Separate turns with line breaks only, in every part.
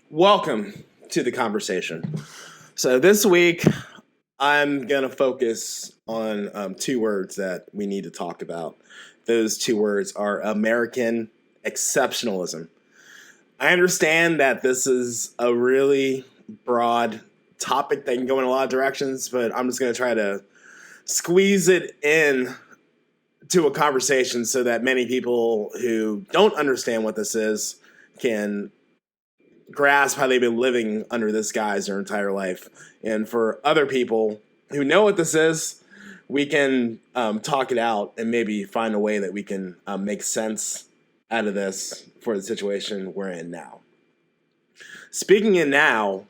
Welcome to the conversation. So this week, I'm going to focus on two words that we need to talk about. Those two words are American exceptionalism. I understand that this is a really broad topic that can go in a lot of directions, but I'm just going to try to squeeze it in to a conversation so that many people who don't understand what this is can grasp how they've been living under this guise their entire life. And for other people who know what this is, we can talk it out and maybe find a way that we can make sense out of this for the situation we're in now. Speaking in now,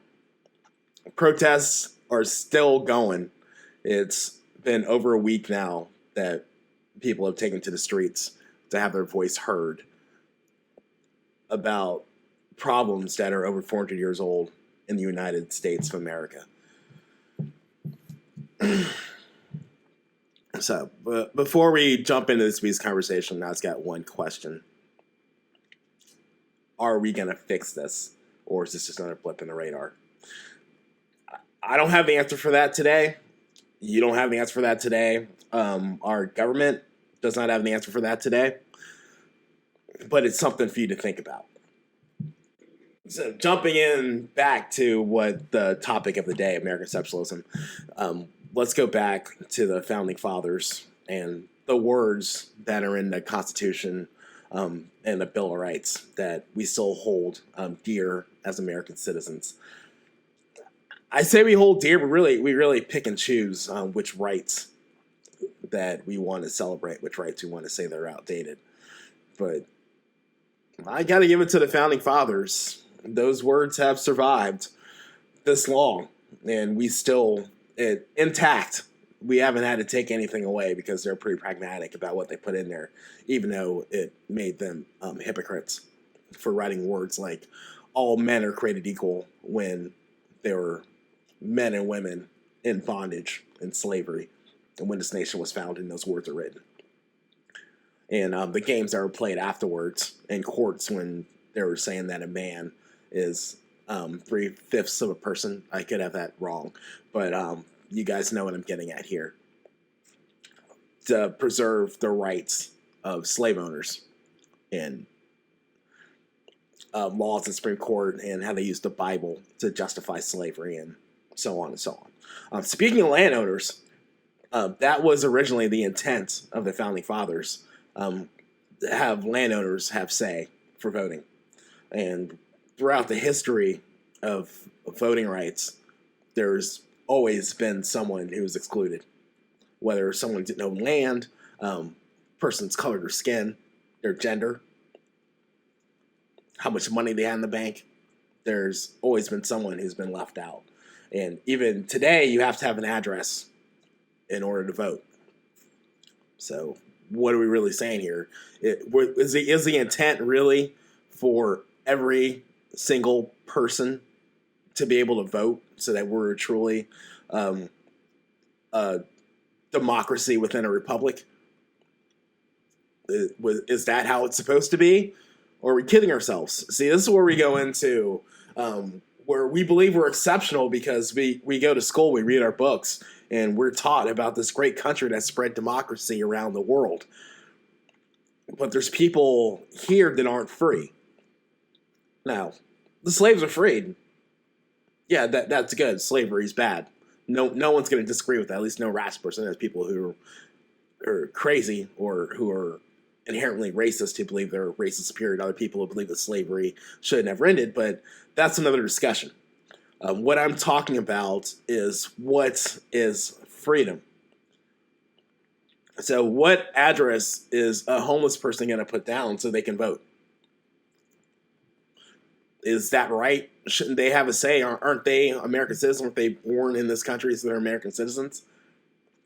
protests are still going. It's been over a week now that people have taken to the streets to have their voice heard about problems that are over 400 years old in the United States of America. So, before we jump into this week's conversation, I've got one question. Are we going to fix this? Or is this just another blip in the radar? I don't have the answer for that today. You don't have the answer for that today. Our government does not have the answer for that today. But it's something for you to think about. So jumping in back to what the topic of the day, American exceptionalism, let's go back to the Founding Fathers and the words that are in the Constitution and the Bill of Rights that we still hold dear as American citizens. I say we hold dear, but we really pick and choose which rights that we want to celebrate, which rights we want to say they're outdated. But I got to give it to the Founding Fathers. Those words have survived this long, and we still intact. We haven't had to take anything away because they're pretty pragmatic about what they put in there, even though it made them hypocrites for writing words like all men are created equal when they were men and women in bondage and slavery, and when this nation was founded and those words are written. And the games that were played afterwards in courts when they were saying that a man is 3/5 of a person. I could have that wrong, but you guys know what I'm getting at here. To preserve the rights of slave owners and laws in the Supreme Court and how they used the Bible to justify slavery and so on and so on. Speaking of landowners, that was originally the intent of the Founding Fathers. Have landowners have say for voting. And throughout the history of voting rights, there's always been someone who was excluded. Whether someone didn't own land, person's color or skin, their gender, how much money they had in the bank, there's always been someone who's been left out. And even today, you have to have an address in order to vote. So what are we really saying here? Is the intent really for every single person to be able to vote so that we're truly a democracy within a republic? Is that how it's supposed to be? Or are we kidding ourselves? See, this is where we go into where we believe we're exceptional because we go to school, we read our books, and we're taught about this great country that spread democracy around the world. But there's people here that aren't free. Now, the slaves are freed. Yeah, that's good. Slavery's bad. No one's going to disagree with that. At least no rational person. There's people who are crazy or who are inherently racist who believe they're racist superior to other people who believe that slavery should have never ended. But that's another discussion. What I'm talking about is what is freedom. So what address is a homeless person going to put down so they can vote? Is that right? Shouldn't they have a say? Aren't they American citizens? Aren't they born in this country so they're American citizens?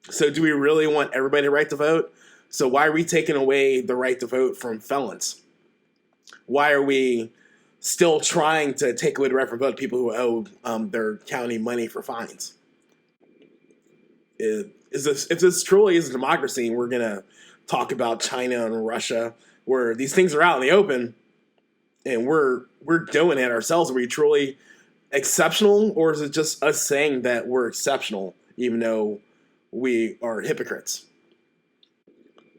So do we really want everybody the right to vote? So why are we taking away the right to vote from felons? Why are we still trying to take away the right to vote people who owe their county money for fines? If this truly is a democracy, and we're going to talk about China and Russia, where these things are out in the open, and we're we're doing it ourselves? Are we truly exceptional, or is it just us saying that we're exceptional even though we are hypocrites?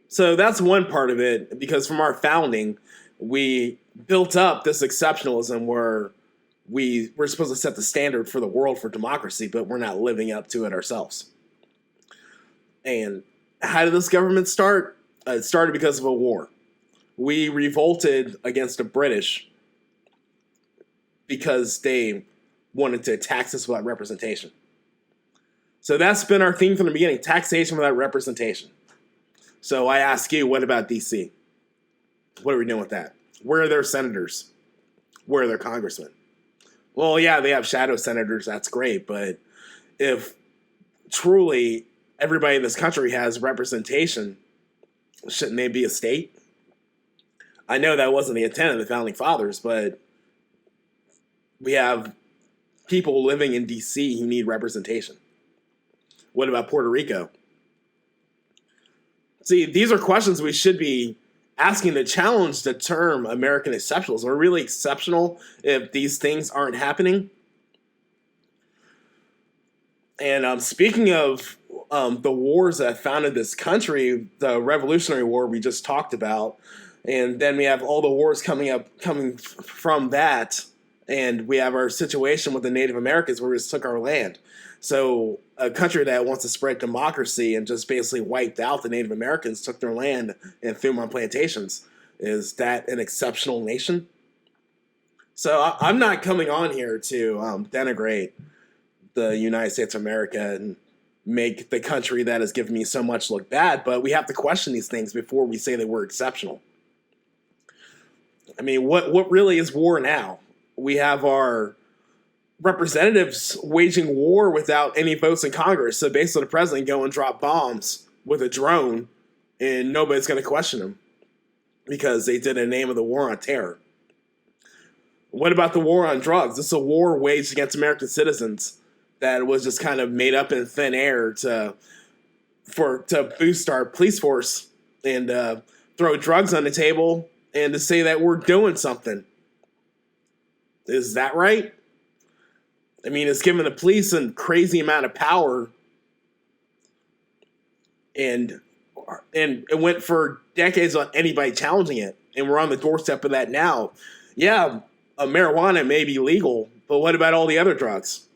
So that's one part of it, because from our founding, we built up this exceptionalism where we're supposed to set the standard for the world for democracy, but we're not living up to it ourselves. And how did this government start? It started because of a war. We revolted against the British because they wanted to tax us without representation. So that's been our theme from the beginning: taxation without representation. So I ask you, what about DC? What are we doing with that? Where are their senators? Where are their congressmen? Well, yeah, they have shadow senators. That's great. But if truly everybody in this country has representation, shouldn't they be a state? I know that wasn't the intent of the Founding Fathers, but we have people living in D.C. who need representation. What about Puerto Rico? See, these are questions we should be asking to challenge the term American exceptionalism. Are we really exceptional if these things aren't happening? And speaking of the wars that founded this country, the Revolutionary War we just talked about, and then we have all the wars coming from that, and we have our situation with the Native Americans where we just took our land. So a country that wants to spread democracy and just basically wiped out the Native Americans, took their land and threw them on plantations. Is that an exceptional nation? So I'm not coming on here to denigrate the United States of America and make the country that has given me so much look bad, but we have to question these things before we say that we're exceptional. I mean, what really is war now? We have our representatives waging war without any votes in Congress. So basically the president go and drop bombs with a drone and nobody's going to question him because they did in the name of the war on terror. What about the war on drugs? This is a war waged against American citizens that was just kind of made up in thin air to boost our police force and throw drugs on the table and to say that we're doing something. Is that right? I mean, it's given the police a crazy amount of power, and it went for decades without anybody challenging it, and we're on the doorstep of that now. Yeah, marijuana may be legal, but what about all the other drugs?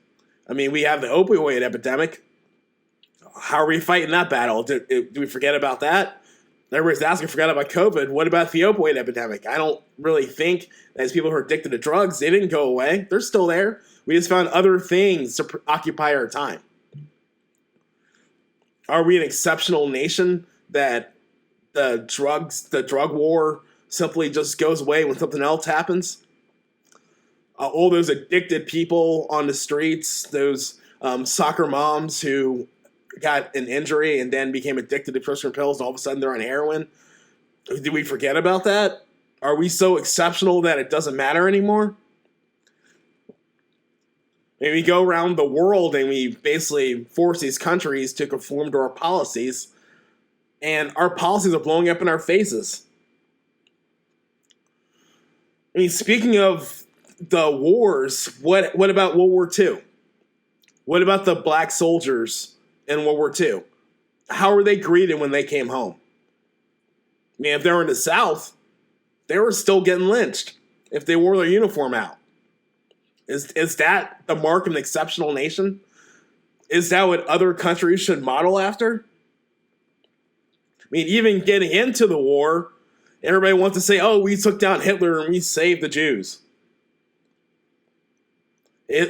I mean, we have the opioid epidemic. How are we fighting that battle? Do we forget about that? Everybody's asking, forget about COVID. What about the opioid epidemic? I don't really think that as people who are addicted to drugs, they didn't go away. They're still there. We just found other things to occupy our time. Are we an exceptional nation that the drug war simply just goes away when something else happens? All those addicted people on the streets, those soccer moms who got an injury and then became addicted to prescription pills and all of a sudden they're on heroin. Did we forget about that? Are we so exceptional that it doesn't matter anymore? And we go around the world and we basically force these countries to conform to our policies, and our policies are blowing up in our faces. I mean, speaking of the wars, what about World War II? What about the black soldiers in World War II? How were they greeted when they came home? I mean, if they were in the South, they were still getting lynched if they wore their uniform out. Is that the mark of an exceptional nation? Is that what other countries should model after? I mean, even getting into the war, everybody wants to say, oh, we took down Hitler and we saved the Jews.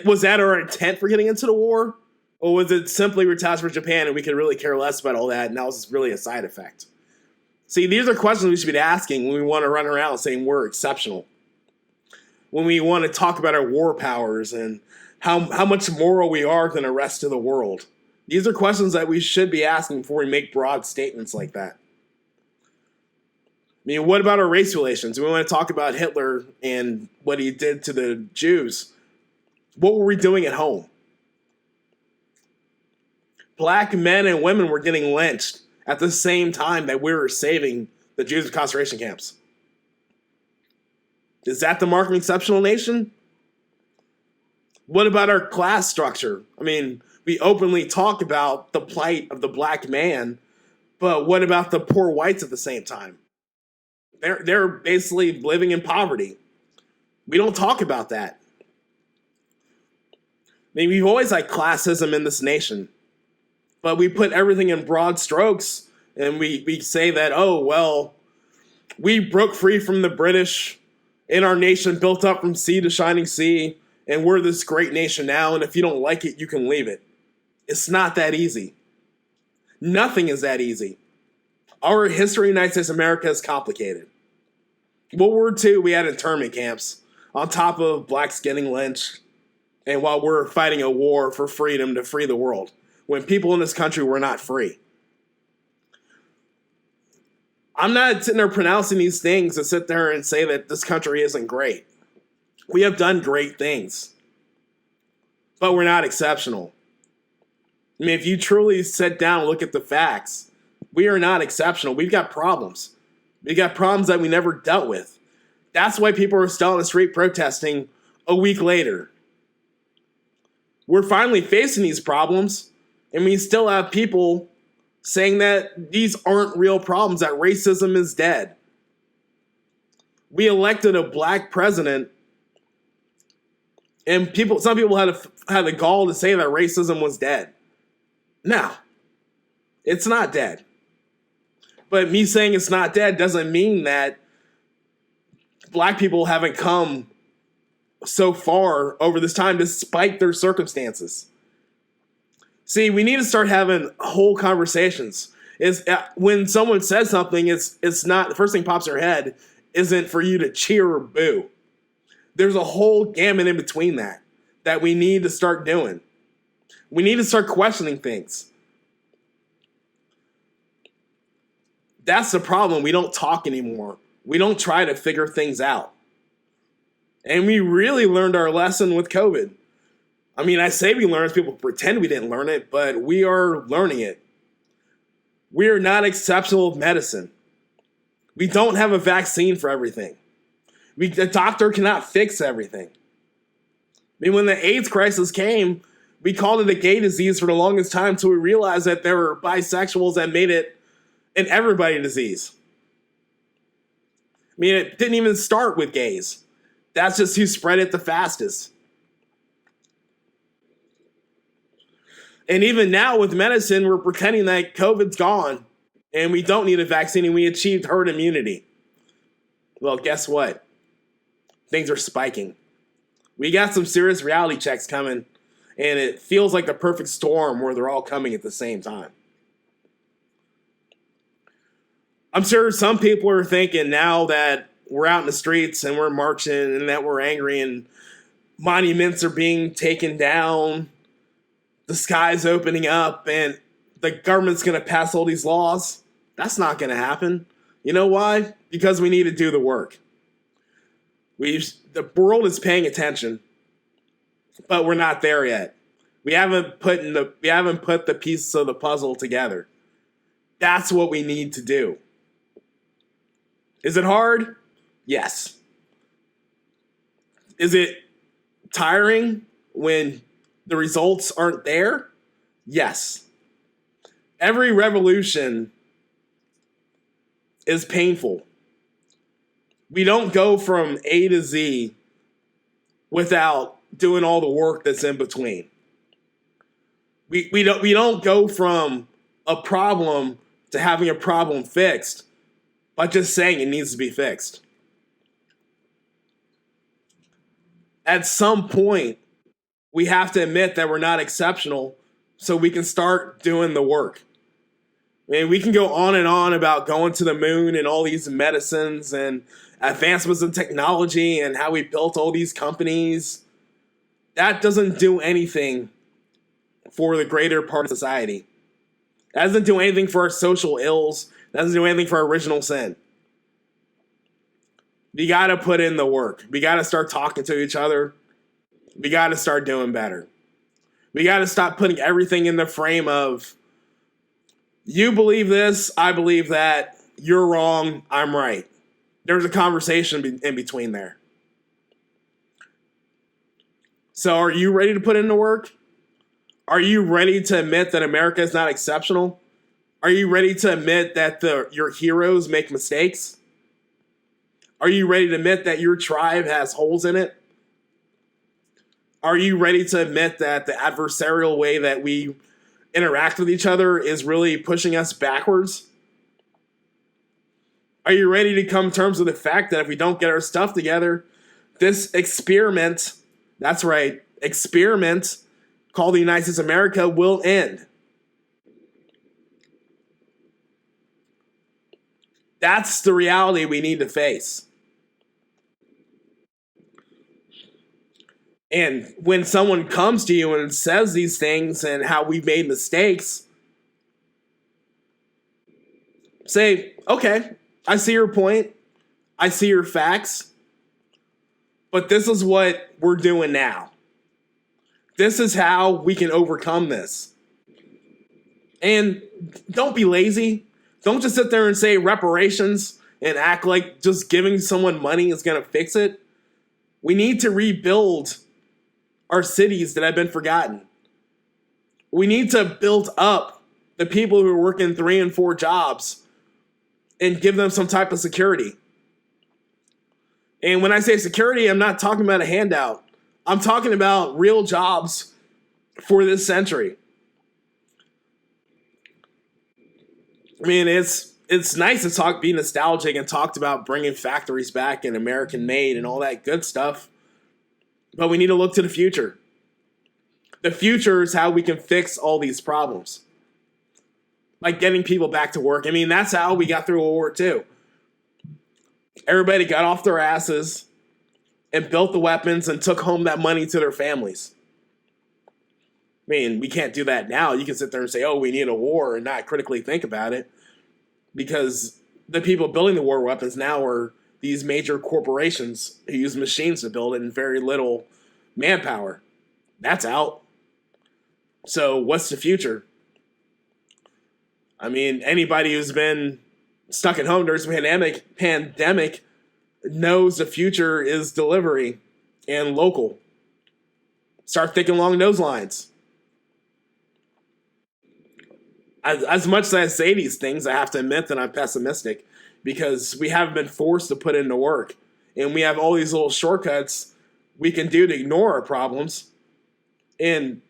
Was that our intent for getting into the war? Or was it simply retaliation for Japan and we could really care less about all that and that was really a side effect? See, these are questions we should be asking when we want to run around saying we're exceptional. When we want to talk about our war powers and how much moral we are than the rest of the world. These are questions that we should be asking before we make broad statements like that. I mean, what about our race relations? We want to talk about Hitler and what he did to the Jews. What were we doing at home? Black men and women were getting lynched at the same time that we were saving the Jews in concentration camps. Is that the mark of an exceptional nation? What about our class structure? I mean, we openly talk about the plight of the black man, but what about the poor whites at the same time? They're basically living in poverty. We don't talk about that. I mean, we've always had classism in this nation, but we put everything in broad strokes, and we say that, oh, well, we broke free from the British, and our nation built up from sea to shining sea, and we're this great nation now, and if you don't like it, you can leave it. It's not that easy. Nothing is that easy. Our history in the United States of America is complicated. World War II, we had internment camps on top of blacks getting lynched, and while we're fighting a war for freedom to free the world, when people in this country were not free. I'm not sitting there pronouncing these things to sit there and say that this country isn't great. We have done great things, but we're not exceptional. I mean, if you truly sit down and look at the facts, we are not exceptional. We've got problems. We've got problems that we never dealt with. That's why people are still on the street protesting a week later. We're finally facing these problems, and we still have people saying that these aren't real problems, that racism is dead. We elected a black president, and some people had the gall to say that racism was dead. No, it's not dead. But me saying it's not dead doesn't mean that black people haven't come so far over this time despite their circumstances. See, we need to start having whole conversations. When someone says something, it's not, the first thing pops in your head isn't for you to cheer or boo. There's a whole gamut in between that we need to start doing. We need to start questioning things. That's the problem. We don't talk anymore. We don't try to figure things out. And we really learned our lesson with COVID. I mean, I say we learned, people pretend we didn't learn it, but we are learning it. We are not exceptional with medicine. We don't have a vaccine for everything. The doctor cannot fix everything. I mean, when the AIDS crisis came, we called it a gay disease for the longest time until we realized that there were bisexuals that made it an everybody disease. I mean, it didn't even start with gays. That's just who spread it the fastest. And even now with medicine, we're pretending that COVID's gone and we don't need a vaccine and we achieved herd immunity. Well, guess what? Things are spiking. We got some serious reality checks coming, and it feels like the perfect storm where they're all coming at the same time. I'm sure some people are thinking now that we're out in the streets and we're marching and that we're angry and monuments are being taken down, the sky's opening up, and the government's going to pass all these laws. That's not going to happen. You know why? Because we need to do the work. The world is paying attention, but we're not there yet. We haven't put the pieces of the puzzle together. That's what we need to do. Is it hard? Yes. Is it tiring when the results aren't there? Yes. Every revolution is painful. We don't go from A to Z without doing all the work that's in between. We don't go from a problem to having a problem fixed by just saying it needs to be fixed. At some point, we have to admit that we're not exceptional so we can start doing the work. I mean, we can go on and on about going to the moon and all these medicines and advancements in technology and how we built all these companies. That doesn't do anything for the greater part of society. That doesn't do anything for our social ills. That doesn't do anything for our original sin. We got to put in the work. We got to start talking to each other. We got to start doing better. We got to stop putting everything in the frame of, you believe this, I believe that, you're wrong, I'm right. There's a conversation in between there. So are you ready to put in the work? Are you ready to admit that America is not exceptional? Are you ready to admit that your heroes make mistakes? Are you ready to admit that your tribe has holes in it? Are you ready to admit that the adversarial way that we interact with each other is really pushing us backwards? Are you ready to come to terms with the fact that if we don't get our stuff together, this experiment, that's right, experiment called the United States of America will end? That's the reality we need to face. And when someone comes to you and says these things and how we've made mistakes, say, okay, I see your point. I see your facts. But this is what we're doing now. This is how we can overcome this. And don't be lazy. Don't just sit there and say reparations and act like just giving someone money is going to fix it. We need to rebuild our cities that have been forgotten. We need to build up the people who are working 3 and 4 jobs and give them some type of security. And when I say security, I'm not talking about a handout. I'm talking about real jobs for this century. I mean, it's nice to be nostalgic and talk about bringing factories back and American made and all that good stuff. But we need to look to the future. The future is how we can fix all these problems. Like getting people back to work. I mean, that's how we got through World War II. Everybody got off their asses and built the weapons and took home that money to their families. I mean, we can't do that now. You can sit there and say, oh, we need a war and not critically think about it. Because the people building the war weapons now are these major corporations who use machines to build it and very little manpower. That's out. So what's the future? I mean, anybody who's been stuck at home during the pandemic knows the future is delivery and local. Start thinking along those lines. As much as I say these things, I have to admit that I'm pessimistic because we haven't been forced to put in the work. And we have all these little shortcuts we can do to ignore our problems. And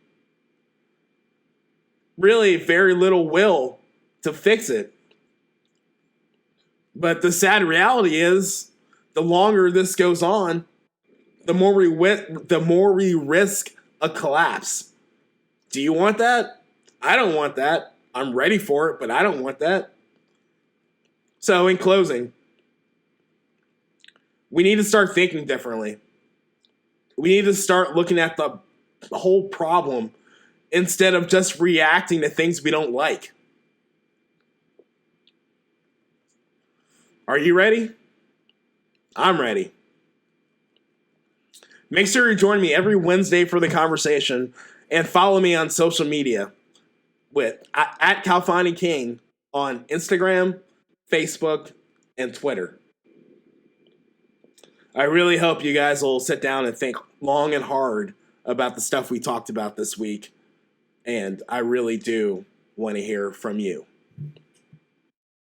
really very little will to fix it. But the sad reality is, the longer this goes on, the more we risk a collapse. Do you want that? I don't want that. I'm ready for it, but I don't want that. So in closing, we need to start thinking differently. We need to start looking at the whole problem instead of just reacting to things we don't like. Are you ready? I'm ready. Make sure you join me every Wednesday for the conversation and follow me on social media at Calfani King on Instagram, Facebook, and Twitter. I really hope you guys will sit down and think long and hard about the stuff we talked about this week. And I really do want to hear from you.